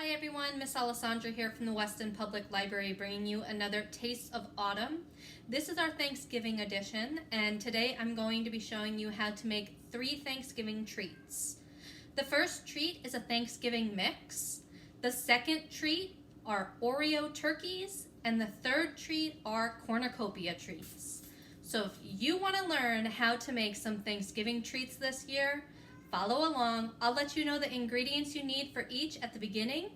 Hi everyone, Miss Alessandra here from the Weston Public Library bringing you another Taste of Autumn. This is our Thanksgiving edition, and today I'm going to be showing you how to make 3 Thanksgiving treats. The first treat is a Thanksgiving mix. The second treat are Oreo Turkeys, and the third treat are Cornucopia Treats. So if you want to learn how to make some Thanksgiving treats this year, follow along. I'll let you know the ingredients you need for each at the beginning,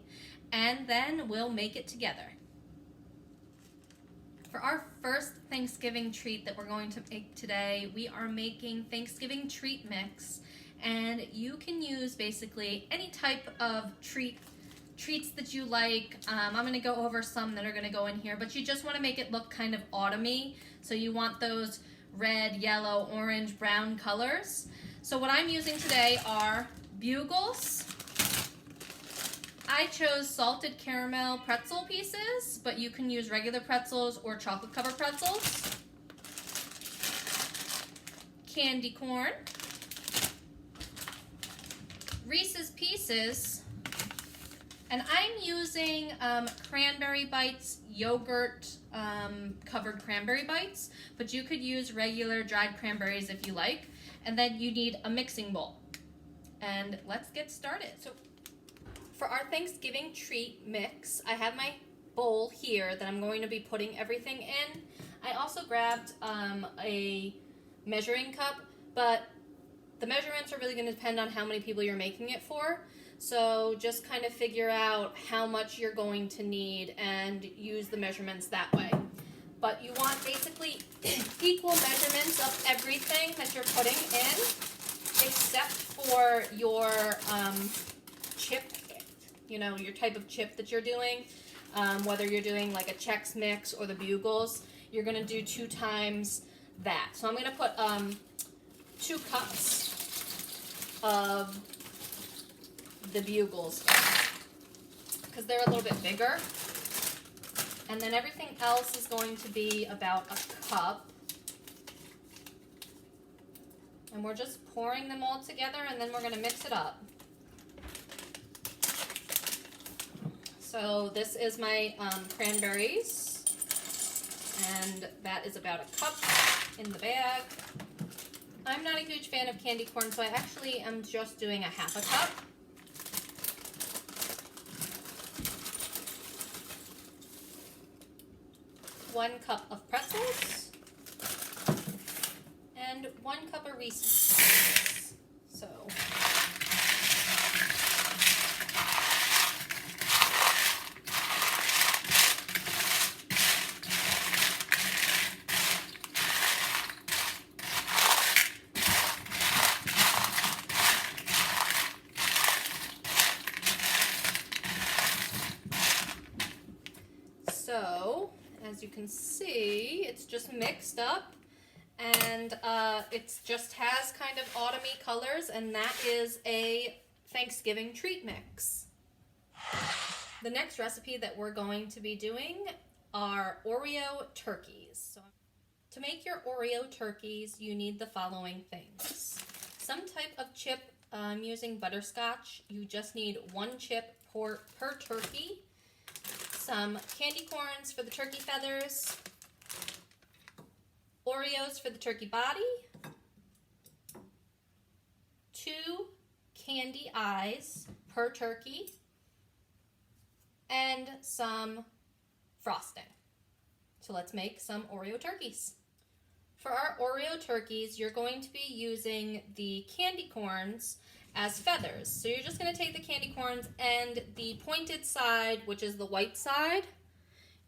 and then we'll make it together. For our first Thanksgiving treat that we're going to make today, we are making Thanksgiving treat mix, and you can use basically any type of treats that you like. I'm going to go over some that are going to go in here, but you just want to make it look kind of autumny, so you want those red, yellow, orange, brown colors. So what I'm using today are bugles. I chose salted caramel pretzel pieces, but you can use regular pretzels or chocolate covered pretzels. Candy corn. Reeses Pieces. And I'm using cranberry bites, yogurt covered cranberry bites, but you could use regular dried cranberries if you like. And then you need a mixing bowl. And let's get started. So for our Thanksgiving treat mix, I have my bowl here that I'm going to be putting everything in. I also grabbed a measuring cup, but the measurements are really going to depend on how many people you're making it for. So just kind of figure out how much you're going to need and use the measurements that way. But you want basically equal measurements of everything that you're putting in, except for your chip, your type of chip that you're doing. Whether you're doing like a chex mix or the bugles, you're going to do 2 times that. So I'm going to put 2 cups of the bugles because they're a little bit bigger. And then everything else is going to be about a cup. And we're just pouring them all together, and then we're going to mix it up. So this is my cranberries, and that is about a cup in the bag. I'm not a huge fan of candy corn, so I actually am just doing a half a cup. One cup of pretzels, and 1 cup of Reese's Pieces. So, as you can see, it's just mixed up, and it just has kind of autumny colors, and that is a Thanksgiving treat mix. The next recipe that we're going to be doing are Oreo turkeys. So to make your Oreo turkeys, you need the following things. Some type of chip. I'm using butterscotch. You just need 1 chip per turkey. Some candy corns for the turkey feathers, Oreos for the turkey body, 2 candy eyes per turkey, and some frosting. So let's make some Oreo turkeys. For our Oreo turkeys, you're going to be using the candy corns as feathers. So you're just going to take the candy corns, and the pointed side, which is the white side,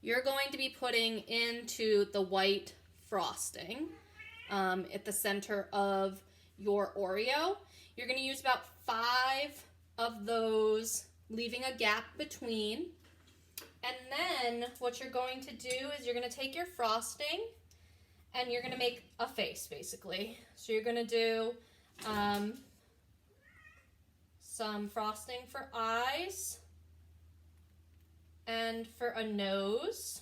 you're going to be putting into the white frosting at the center of your Oreo. You're going to use about 5 of those, leaving a gap between. And then what you're going to do is you're going to take your frosting and you're going to make a face, basically. So you're going to do some frosting for eyes and for a nose.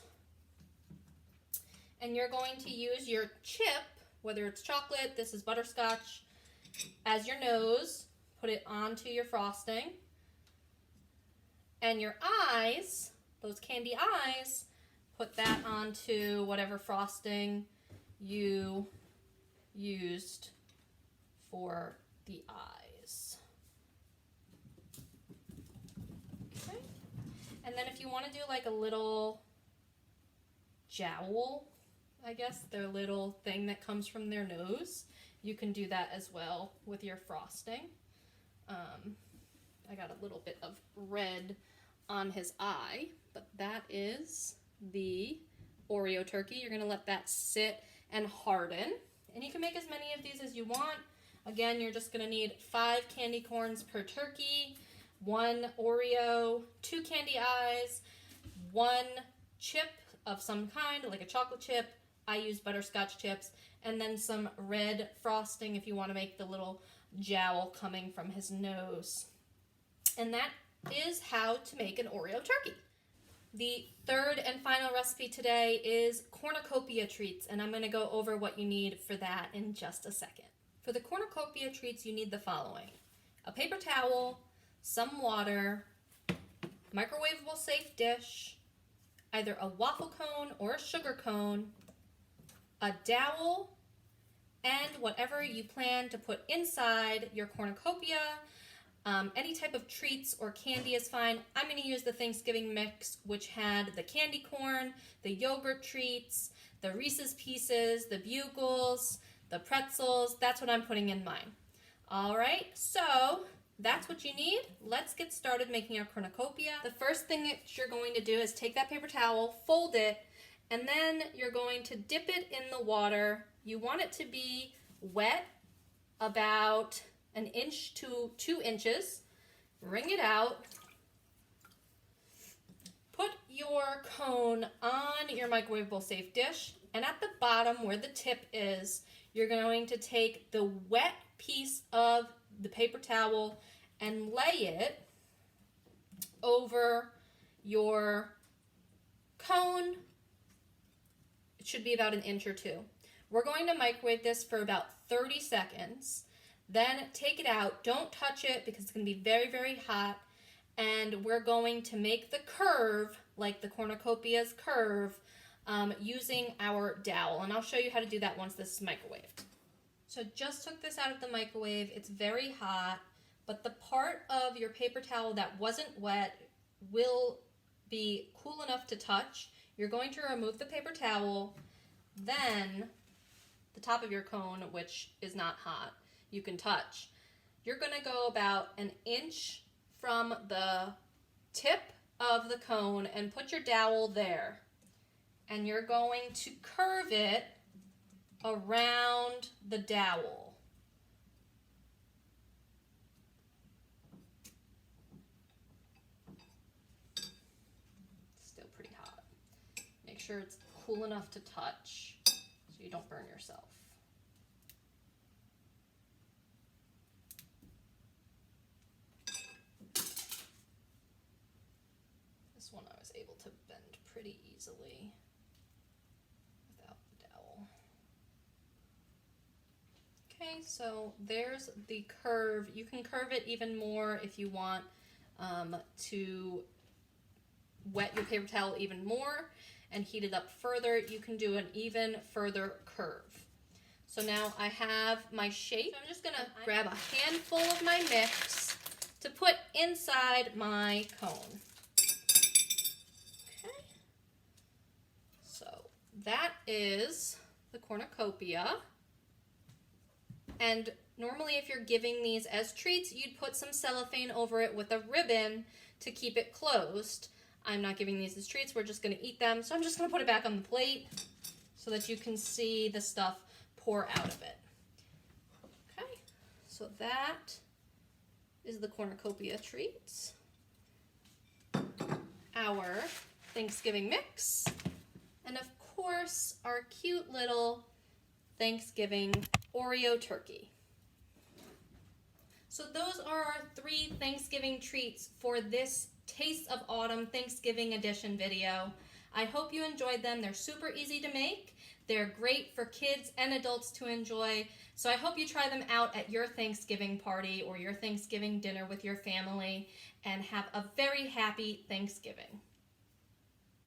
And you're going to use your chip, whether it's chocolate, this is butterscotch, as your nose. Put it onto your frosting. And your eyes, those candy eyes, put that onto whatever frosting you used for the eyes. Okay. And then if you want to do like a little jowl, I guess, their little thing that comes from their nose, you can do that as well with your frosting. I got a little bit of red on his eye, but that is the Oreo turkey. You're gonna let that sit and harden, and you can make as many of these as you want. Again, you're just gonna need 5 candy corns per turkey, 1 Oreo, 2 candy eyes, 1 chip of some kind, like a chocolate chip. I use butterscotch chips, and then some red frosting if you want to make the little jowl coming from his nose. And that is how to make an Oreo turkey. The third and final recipe today is Cornucopia Treats, and I'm going to go over what you need for that in just a second. For the Cornucopia Treats, you need the following: a paper towel, some water, microwavable safe dish, either a waffle cone or a sugar cone, a dowel, and whatever you plan to put inside your cornucopia. Any type of treats or candy is fine. I'm going to use the Thanksgiving mix, which had the candy corn, the yogurt treats, the Reeses Pieces, the bugles, the pretzels. That's what I'm putting in mine. All right, so that's what you need. Let's get started making our cornucopia. The first thing that you're going to do is take that paper towel, fold it, and then you're going to dip it in the water. You want it to be wet, about 1 inch to 2 inches. Wring it out. Put your cone on your microwavable safe dish, and at the bottom where the tip is, you're going to take the wet piece of the paper towel and lay it over your cone. It should be about 1 inch or 2. We're going to microwave this for about 30 seconds. Then take it out. Don't touch it because it's going to be very, very hot. And we're going to make the curve, like the cornucopia's curve, using our dowel. And I'll show you how to do that once this is microwaved. So just took this out of the microwave. It's very hot, but the part of your paper towel that wasn't wet will be cool enough to touch. You're going to remove the paper towel, then the top of your cone, which is not hot, you can touch. You're going to go about 1 inch from the tip of the cone and put your dowel there. And you're going to curve it around the dowel. Still pretty hot. Make sure it's cool enough to touch so you don't burn yourself. This one I was able to bend pretty easily without the dowel. Okay, so there's the curve. You can curve it even more if you want to wet your paper towel even more and heat it up further. You can do an even further curve. So now I have my shape. So I'm just gonna grab a handful of my mix to put inside my cone. Okay. So that is the cornucopia. And normally if you're giving these as treats, you'd put some cellophane over it with a ribbon to keep it closed. I'm not giving these as treats, we're just gonna eat them. So I'm just gonna put it back on the plate so that you can see the stuff pour out of it. Okay, so that is the cornucopia treats. Our Thanksgiving mix. And of course, our cute little Thanksgiving Oreo turkey. So those are our 3 Thanksgiving treats for this Taste of Autumn Thanksgiving edition video. I hope you enjoyed them. They're super easy to make. They're great for kids and adults to enjoy. So I hope you try them out at your Thanksgiving party or your Thanksgiving dinner with your family, and have a very happy Thanksgiving.